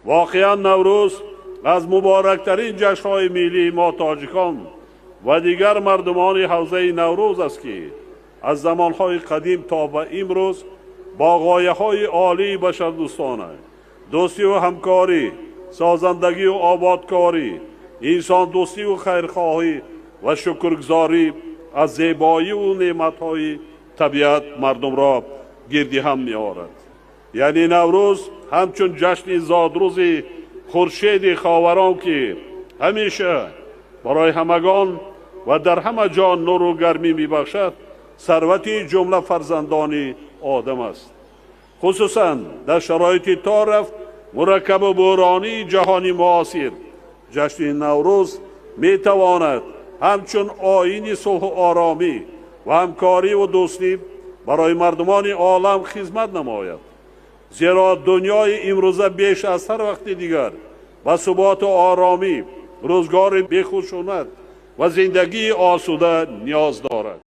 واقعا نوروز از مبارکترین جشن‌های ملی ما تاجیکان و دیگر مردمان حوزه نوروز است که از زمانهای قدیم تا به امروز با غایه‌های عالی بشردوستانه، دوستی و همکاری، سازندگی و آبادکاری، انسان دوستی و خیرخواهی و شکرگزاری از زیبایی و نعمت‌های طبیعت مردم را گردی هم می‌آورد. یعنی نوروز همچون جشن زادروز خورشید خاوران که همیشه برای همگان و در همه جان نور و گرمی میبخشد، ثروت جمله فرزندان آدم است. خصوصا در شرایط تا رفت مرکب و بحرانی جهانی معاصر، جشن نوروز میتواند همچون آیین صلح و آرامی و همکاری و دوستی برای مردمان عالم خدمت نماید. زیرا دنیای امروزه بیش از هر وقت دیگر با ثبات و آرامی، روزگار بخشونت و زندگی آسوده نیاز دارد.